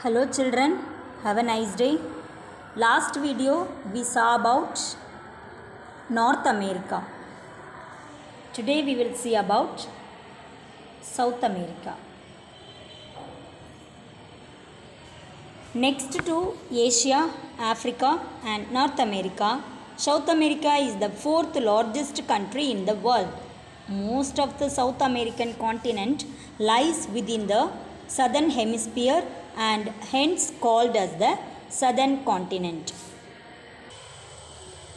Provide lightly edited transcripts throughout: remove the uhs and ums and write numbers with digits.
Hello children, have a nice day. Last video we saw about North America. Today we will see about South America. Next to Asia, Africa and North America, South America is the fourth largest country in the world. Most of the South American continent lies within the southern hemisphere and hence called as the southern continent.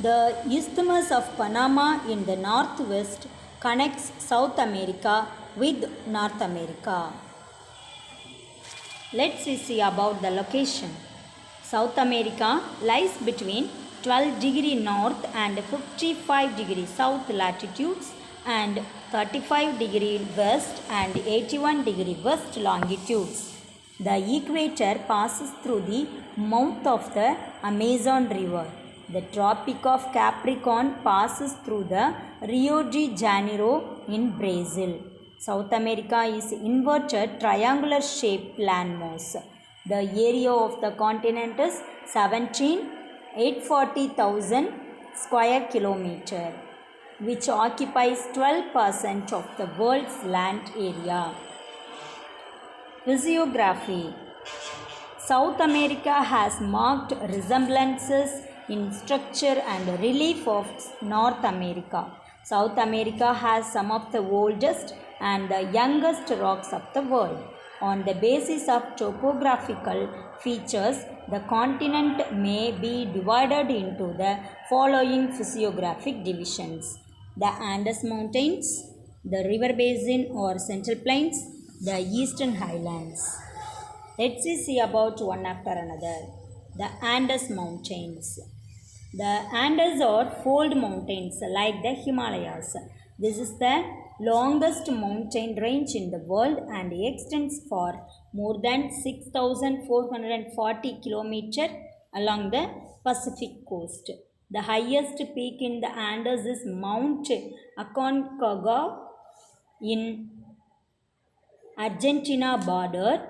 The Isthmus of Panama in the northwest connects South America with North America. Let's see about the location. South America lies between 12 degree north and 55 degree south latitudes and 35 degree west and 81 degree west longitudes. The equator passes through the mouth of the Amazon River. The Tropic of Capricorn passes through the Rio de Janeiro in Brazil. South America is inverted triangular shaped landmass. The area of the continent is 17,840,000 square kilometer, which occupies 12% of the world's land area. Physiography. South America has marked resemblances in structure and relief of North America. South America has some of the oldest and the youngest rocks of the world. On the basis of topographical features, the continent may be divided into the following physiographic divisions: the Andes Mountains, the river basin or central plains, the eastern highlands. Let's see about one after another. The Andes Mountains. The Andes are fold mountains like the Himalayas. This is the longest mountain range in the world and extends for more than 6,440 kilometers along the Pacific coast. The highest peak in the Andes is Mount Aconcagua in Argentina border,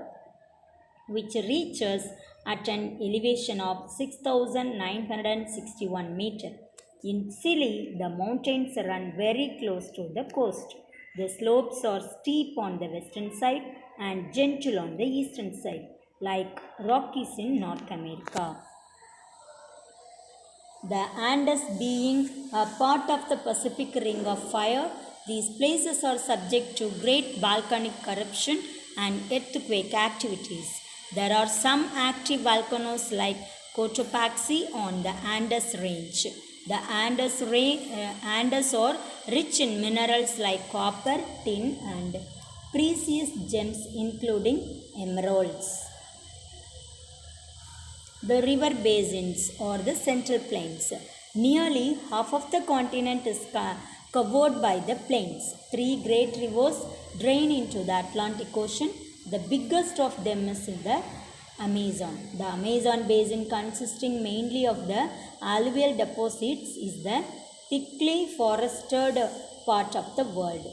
which reaches at an elevation of 6,961 meters. In Chile, the mountains run very close to the coast. The slopes are steep on the western side and gentle on the eastern side, like Rockies in North America. The Andes being a part of the Pacific Ring of Fire, these places are subject to great volcanic eruption and earthquake activities. There are some active volcanoes like Cotopaxi on the Andes range. The Andes are rich in minerals like copper, tin and precious gems including emeralds. The river basins or the central plains. Nearly half of the continent is covered by the plains. Three great rivers drain into the Atlantic Ocean. The biggest of them is the Amazon. The Amazon basin, consisting mainly of the alluvial deposits, is the thickly forested part of the world.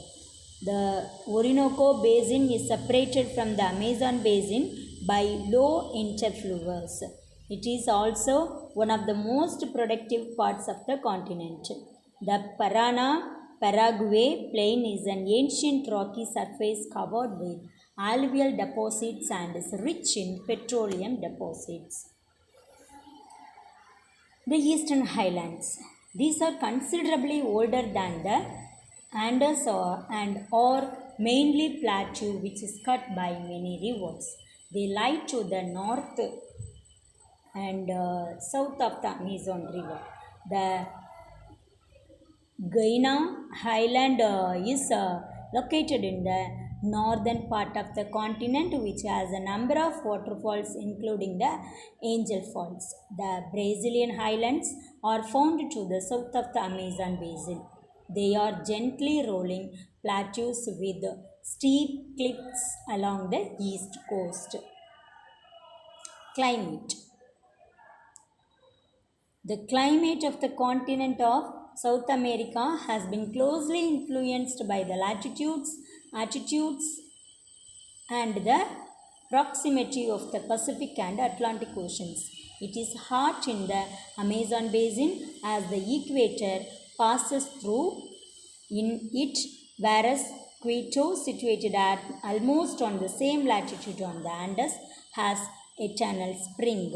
The Orinoco basin is separated from the Amazon basin by low interfluvials. It is also one of the most productive parts of the continent. The Paraguay plain is an ancient rocky surface covered with alluvial deposits and is rich in petroleum deposits. The Eastern Highlands. These are considerably older than the Andes and are mainly plateau which is cut by many rivers. They lie to the north and south of the Amazon River. The Guiana Highland is located in the northern part of the continent, which has a number of waterfalls including the Angel Falls. The Brazilian Highlands are found to the south of the Amazon basin. They are gently rolling plateaus with steep cliffs along the east coast. Climate. The climate of the continent of South America has been closely influenced by the latitudes, altitudes, and the proximity of the Pacific and Atlantic Oceans. It is hot in the Amazon basin as the equator passes through in it, whereas Quito, situated at almost on the same latitude on the Andes, has eternal spring.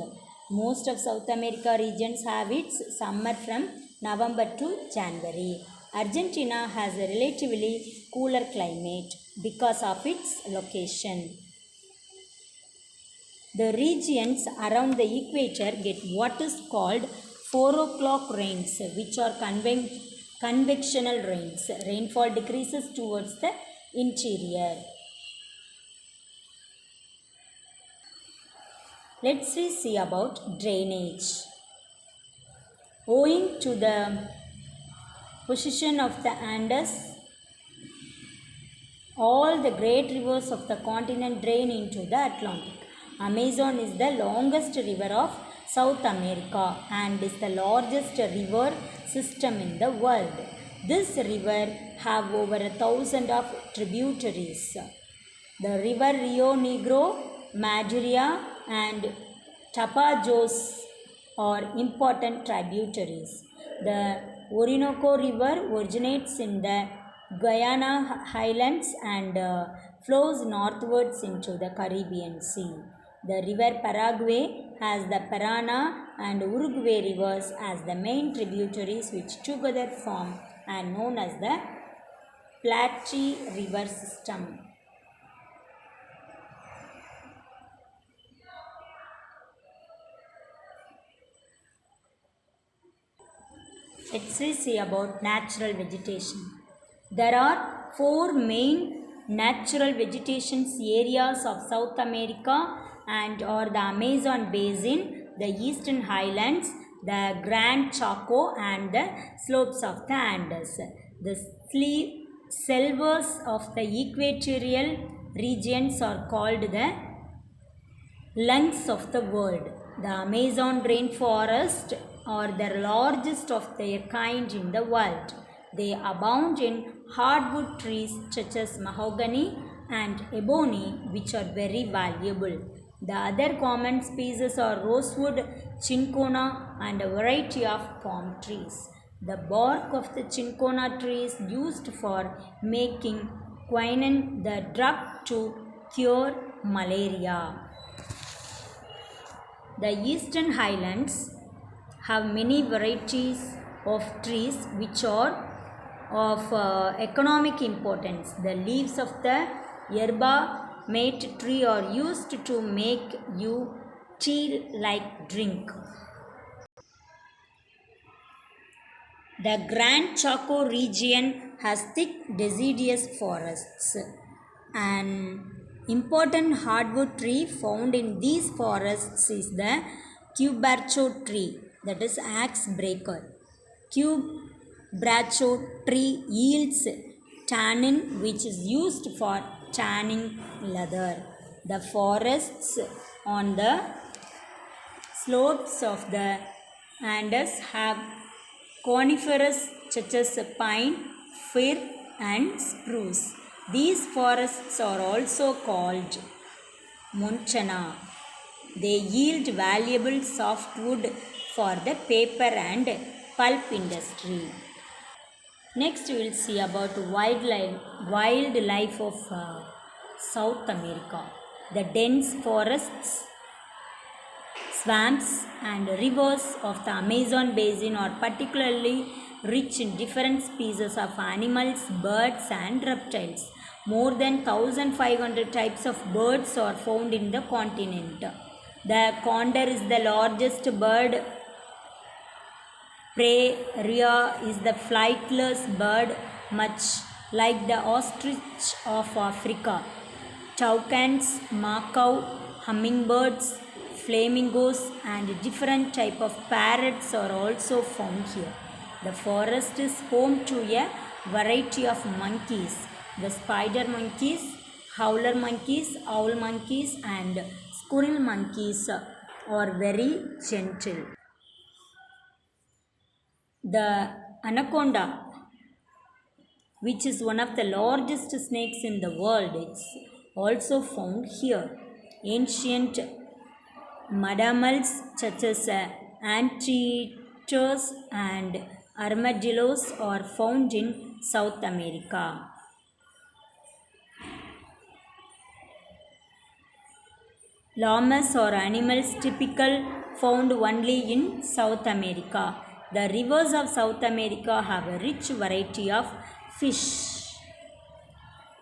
Most of South America regions have its summer from November to January. Argentina has a relatively cooler climate because of its location. The regions around the equator get what is called 4 o'clock rains, which are convectional rains. Rainfall decreases towards the interior. Let's see about drainage. Owing to the position of the Andes, all the great rivers of the continent drain into the Atlantic. Amazon is the longest river of South America and is the largest river system in the world. This river have over 1,000 of tributaries. The river Rio Negro, Madeira and Tapajos are important tributaries. The Orinoco River originates in the Guyana Highlands and flows northwards into the Caribbean Sea. The river Paraguay has the Parana and Uruguay rivers as the main tributaries, which together form and known as the Platte River system. Let's see about natural vegetation. There are 4 main natural vegetation areas of South America and are the Amazon basin, the eastern highlands, the Grand Chaco and the slopes of the Andes. The selvas of the equatorial regions are called the lungs of the world. The Amazon rainforest are the largest of their kind in the world. They abound in hardwood trees such as mahogany and ebony, which are very valuable. The other common species are rosewood, cinchona, and a variety of palm trees. The bark of the cinchona tree is used for making quinine, the drug to cure malaria. The eastern highlands have many varieties of trees which are of economic importance. The leaves of the yerba mate tree are used to make you tea-like drink. The Grand Chaco region has thick deciduous forests. An important hardwood tree found in these forests is the quebracho tree, that is axe breaker. Quebracho tree yields tannin, which is used for tanning leather. The forests on the slopes of the Andes have conifers such as pine, fir and spruce. These forests are also called montana. They yield valuable softwood for the paper and pulp industry. Next we will see about wildlife of South America. The dense forests, swamps and rivers of the Amazon basin are particularly rich in different species of animals, birds and reptiles. More than 1,500 types of birds are found in the continent. The condor is the largest bird. Prey rhea is the flightless bird, much like the ostrich of Africa. Toucans, macaw, hummingbirds, flamingos and different type of parrots are also found here. The forest is home to a variety of monkeys. The spider monkeys, howler monkeys, owl monkeys and squirrel monkeys are very gentle. The anaconda, which is one of the largest snakes in the world, is also found here. Ancient mammals such as anteaters and armadillos are found in South America. Llamas are animals typical found only in South America. The rivers of South America have a rich variety of fish.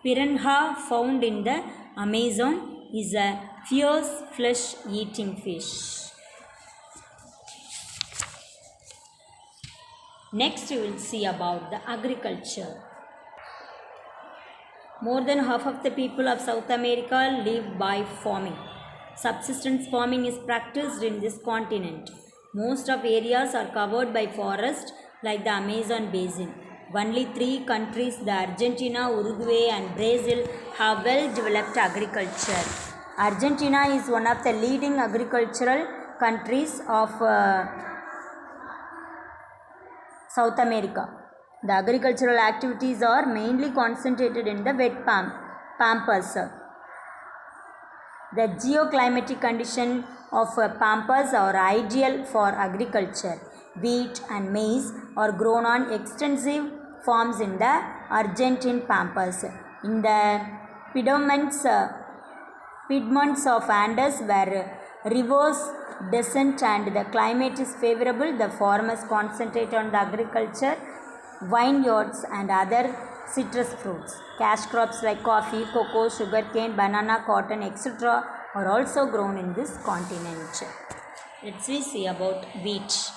Piranha, found in the Amazon, is a fierce flesh-eating fish. Next we will see about the agriculture. More than half of the people of South America live by farming. Subsistence farming is practiced in this continent. Most of areas are covered by forest like the Amazon basin. Only 3 countries, the Argentina, Uruguay and Brazil, have well developed agriculture. Argentina is one of the leading agricultural countries of South America. The agricultural activities are mainly concentrated in the wet pampas. The geoclimatic conditions of pampas are ideal for agriculture. Wheat and maize are grown on extensive farms in the Argentine pampas. In the Piedmonts of Andes, where rivers descent and the climate is favorable, the farmers concentrate on the agriculture, vineyards and other citrus fruits. Cash crops like coffee, cocoa, sugarcane, banana, cotton, etc. are also grown in this continent. Let's see about wheat.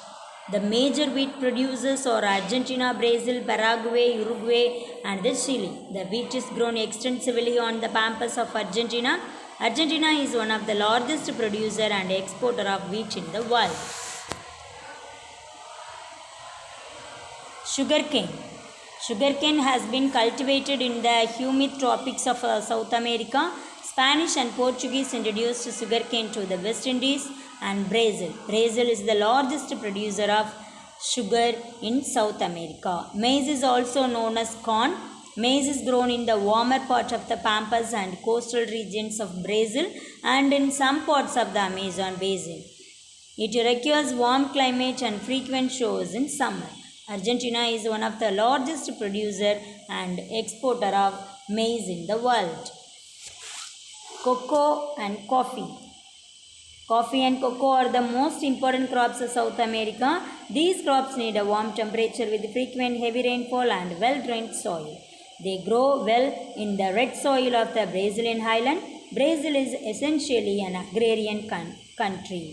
The major wheat producers are Argentina, Brazil, Paraguay, Uruguay and the Chile. The wheat is grown extensively on the pampas of Argentina. Argentina is one of the largest producer and exporter of wheat in the world. Sugarcane. Sugarcane has been cultivated in the humid tropics of South America. Spanish and Portuguese introduced sugarcane to the West Indies and Brazil. Brazil is the largest producer of sugar in South America. Maize is also known as corn. Maize is grown in the warmer part of the pampas and coastal regions of Brazil and in some parts of the Amazon basin. It requires warm climate and frequent showers in summer. Argentina is one of the largest producer and exporter of maize in the world. Cocoa and coffee. Coffee and cocoa are the most important crops of South America. These crops need a warm temperature with frequent heavy rainfall and well-drained soil. They grow well in the red soil of the Brazilian highland. Brazil is essentially an agrarian country.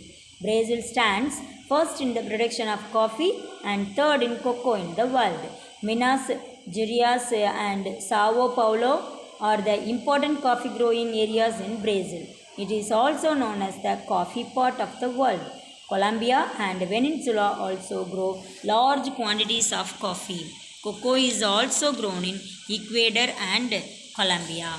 Brazil stands first in the production of coffee and third in cocoa in the world. Minas Gerais and Sao Paulo are the important coffee growing areas in Brazil. It is also known as the coffee pot of the world. Colombia and Venezuela also grow large quantities of coffee. Cocoa is also grown in Ecuador and Colombia.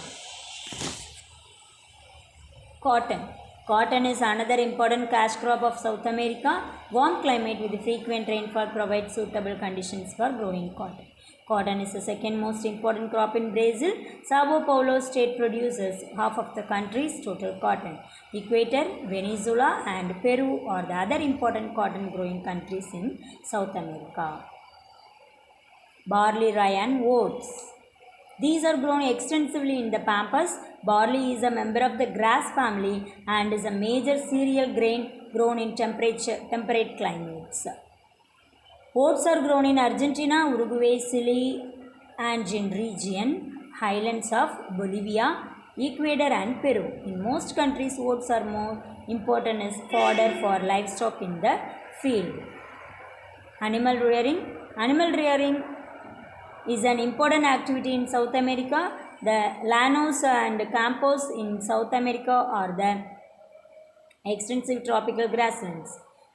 Cotton. Cotton is another important cash crop of South America. Warm climate with frequent rainfall provides suitable conditions for growing cotton. Cotton is the second most important crop in Brazil. Sao Paulo state produces half of the country's total cotton. Ecuador, Venezuela and Peru are the other important cotton growing countries in South America. Barley, rye and oats. These are grown extensively in the pampas. Barley is a member of the grass family and is a major cereal grain grown in temperate climates. Oats are grown in Argentina, Uruguay, Chile and in region highlands of Bolivia, Ecuador and Peru. In most countries, oats are more important as fodder for livestock in the field. Animal rearing. Animal rearing is an important activity in South America. The llanos and campos in South America are the extensive tropical grasslands.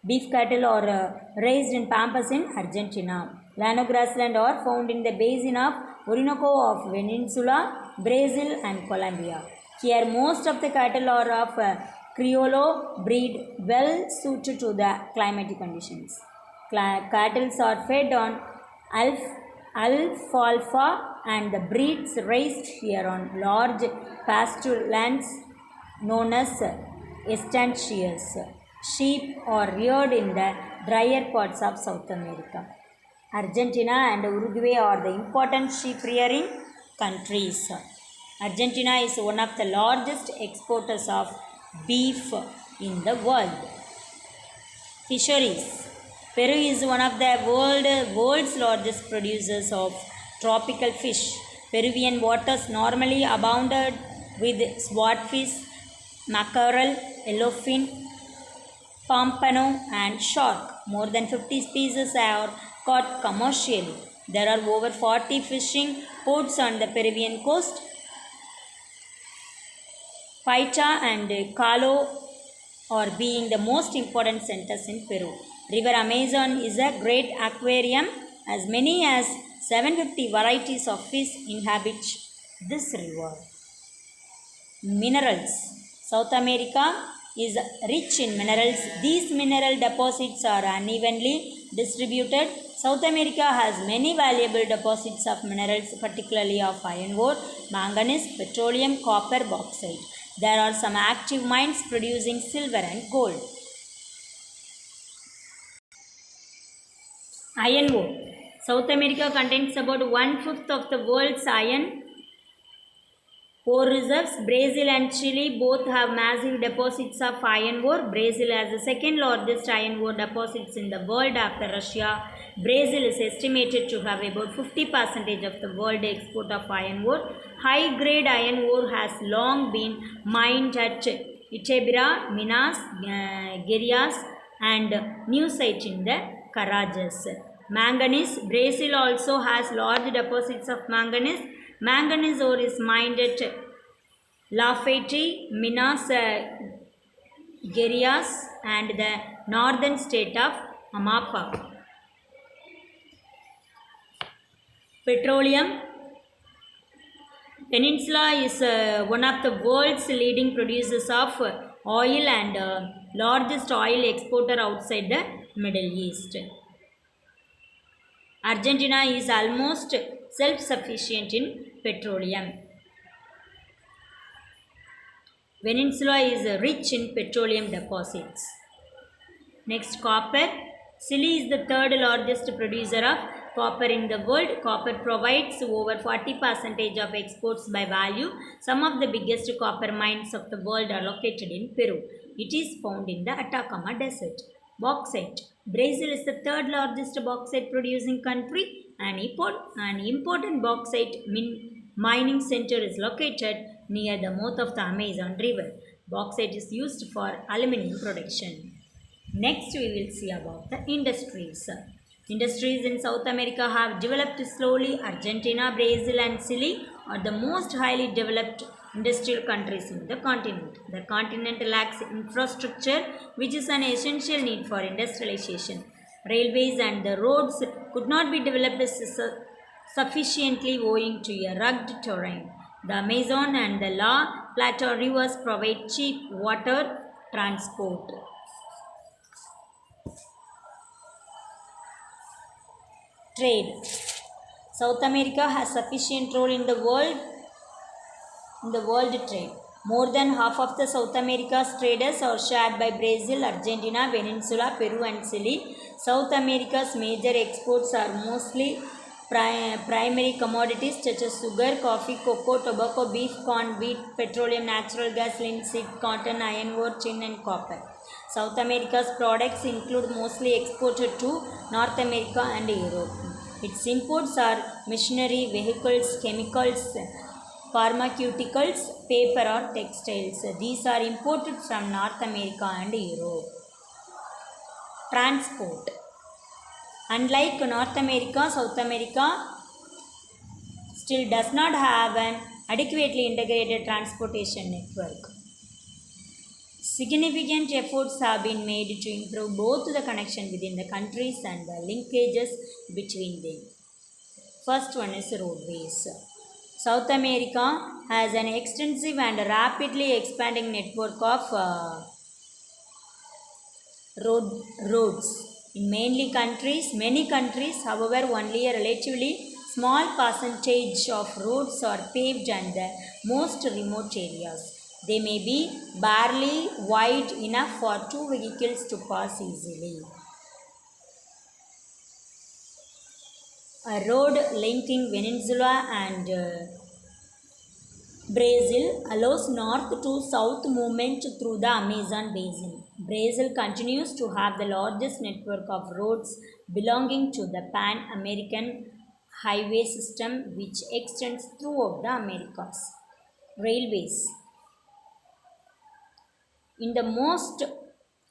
Beef cattle are raised in pampas in Argentina. Llano grassland are found in the basin of Orinoco of Venezuela, Brazil and Colombia. Here most of the cattle are of Criollo breed, well suited to the climatic conditions. Cattle are fed on alfalfa and the breeds raised here on large pasture lands known as estancias. Sheep are reared in the drier parts of South America. Argentina and Uruguay are the important sheep rearing countries. Argentina is one of the largest exporters of beef in the world. Fisheries. Peru is one of the world's largest producers of tropical fish. Peruvian waters normally abounded with swordfish, mackerel, yellowfin, pompano, and shark. More than 50 species are caught commercially. There are over 40 fishing ports on the Peruvian coast. Paita and Calo are being the most important centers in Peru. River Amazon is a great aquarium. As many as 750 varieties of fish inhabit this river. Minerals. South America is rich in minerals. These mineral deposits are unevenly distributed. South America has many valuable deposits of minerals, particularly of iron ore, manganese, petroleum, copper, bauxite. There are some active mines producing silver and gold. Iron ore. South America contains about 1/5 of the world's iron ore reserves. Brazil and Chile both have massive deposits of iron ore. Brazil has the second largest iron ore deposits in the world after Russia. Brazil is estimated to have about 50% of the world export of iron ore. High grade iron ore has long been mined at Itabira, Minas Gerais and new site in the Carajás. Manganese. Brazil also has large deposits of manganese. Manganese ore is mined at Lafayette, Minas Gerais and the northern state of Amapá. Petroleum. Peninsula is one of the world's leading producers of oil and largest oil exporter outside the Middle East. Argentina is almost self-sufficient in petroleum. Venezuela is rich in petroleum deposits. Next, copper. Chile is the third largest producer of copper in the world. Copper provides over 40% of exports by value. Some of the biggest copper mines of the world are located in Peru. It is found in the Atacama Desert. Bauxite. Brazil is the third largest bauxite producing country. An important bauxite mining center is located near the mouth of the Amazon River. Bauxite is used for aluminum production. Next, we will see about the industries. Industries in South America have developed slowly. Argentina, Brazil, and Chile are the most highly developed industrial countries in the continent. The continent lacks infrastructure, which is an essential need for industrialization. Railways and the roads could not be developed sufficiently owing to a rugged terrain. The Amazon and the La Plata rivers provide cheap water transport. Trade. South America has sufficient role in the world trade. More than half of the South America's traders are shared by Brazil, Argentina, Venezuela, Peru, and Chile. South America's major exports are mostly primary commodities such as sugar, coffee, cocoa, tobacco, beef, corn, wheat, petroleum, natural gas, linseed, cotton, iron ore, tin, and copper. South America's products include mostly exported to North America and Europe. Its imports are machinery, vehicles, chemicals, pharmaceuticals, paper or textiles. These are imported from North America and Europe. Transport. Unlike North America, South America still does not have an adequately integrated transportation network. Significant efforts have been made to improve both the connection within the countries and the linkages between them. First one is roadways. South America has an extensive and rapidly expanding network of roads. In many countries, however, only a relatively small percentage of roads are paved in the most remote areas. They may be barely wide enough for two vehicles to pass easily. A road linking Venezuela and Brazil allows north to south movement through the Amazon basin. Brazil continues to have the largest network of roads belonging to the Pan American highway system, which extends throughout the Americas. Railways. In the most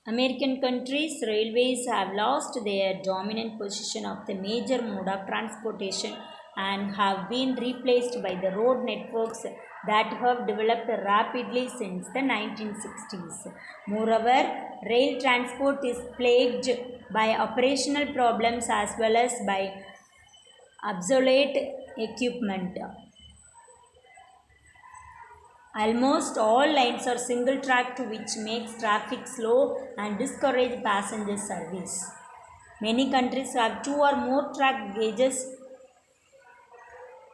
American countries, railways have lost their dominant position of the major mode of transportation and have been replaced by the road networks that have developed rapidly since the 1960s. Moreover, rail transport is plagued by operational problems as well as by obsolete equipment. Almost all lines are single tracked, which makes traffic slow and discourage passenger service. Many countries have two or more track gauges,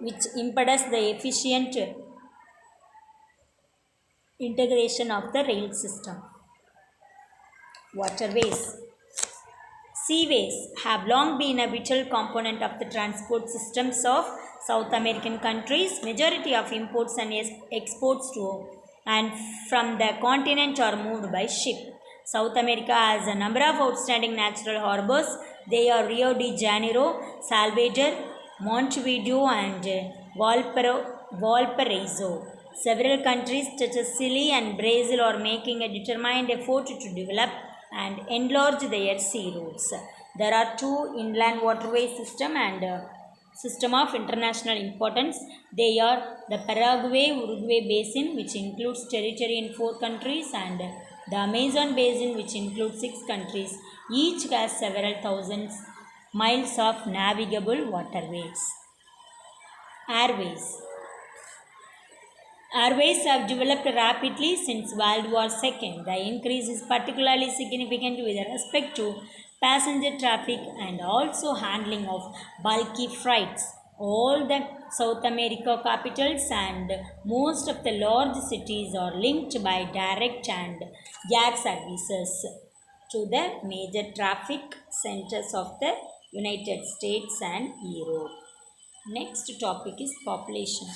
which impedes the efficient integration of the rail system. Waterways. Seaways have long been a vital component of the transport systems of South American countries. Majority of imports and exports to and from the continent are moved by ship. South America has a number of outstanding natural harbors. They are Rio de Janeiro, Salvador, Montevideo, and Valparaiso. Several countries such as Chile and Brazil are making a determined effort to develop and enlarge their sea routes. There are two inland waterway system and system of international importance. They are the Paraguay-Uruguay basin, which includes territory in 4 countries, and the Amazon basin, which includes 6 countries. Each has several thousands miles of navigable waterways. Airways. Airways have developed rapidly since World War II. The increase is particularly significant with respect to passenger traffic and also handling of bulky freights. All the South America capitals and most of the large cities are linked by direct and air services to the major traffic centers of the United States and Europe. Next topic is population.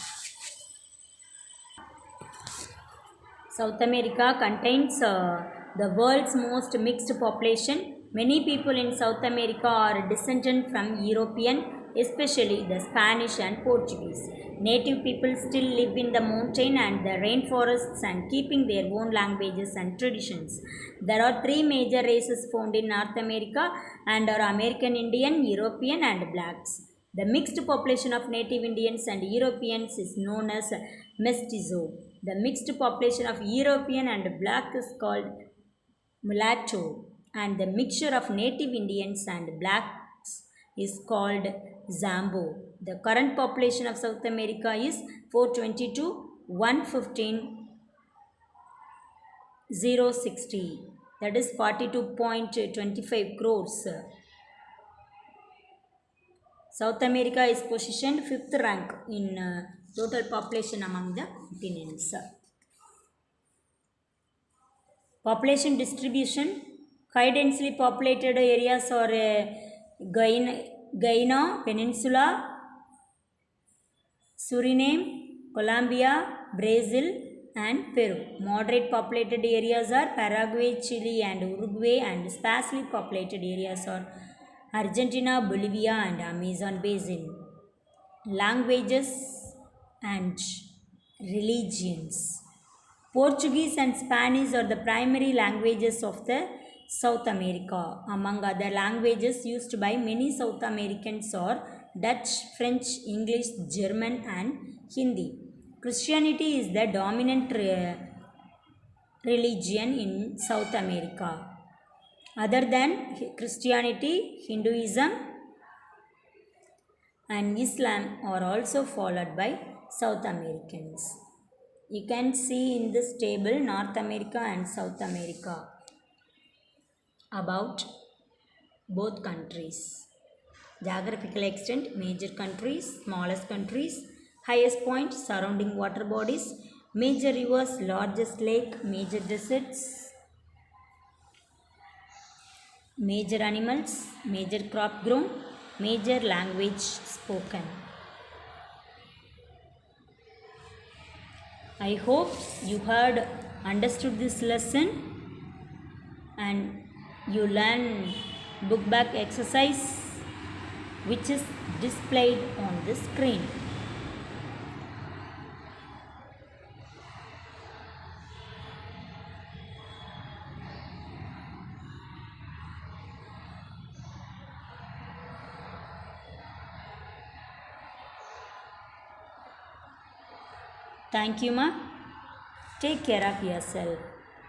South America contains the world's most mixed population. Many people in South America are descended from European, especially the Spanish and Portuguese. Native people still live in the mountain and the rainforests and keeping their own languages and traditions. There are 3 major races found in North America and are American Indian, European and blacks. The mixed population of native Indians and Europeans is known as mestizo. The mixed population of European and black is called mulatto, and the mixture of native Indians and blacks is called Zambo. The current population of South America is 422, 115, 060. That is 42.25 crores. South America is positioned 5th rank in total population among the continents. Population distribution. High densely populated areas are Guyana Peninsula, Suriname, Colombia, Brazil and Peru. Moderate populated areas are Paraguay, Chile and Uruguay, and sparsely populated areas are Argentina, Bolivia and Amazon basin. Languages and religions. Portuguese and Spanish are the primary languages of the South America. Among other languages used by many South Americans are Dutch, French, English, German and Hindi. Christianity is the dominant religion in South America. Other than Christianity, Hinduism and Islam are also followed by South Americans. You can see in this table North America and South America about both countries. Geographical extent, major countries, smallest countries, highest points, surrounding water bodies, Major rivers, largest lake, major deserts, major animals, major crop grown, major language spoken. I hope you heard, understood this lesson and you learn book back exercise which is displayed on the screen. Thank you, ma. Take care of yourself.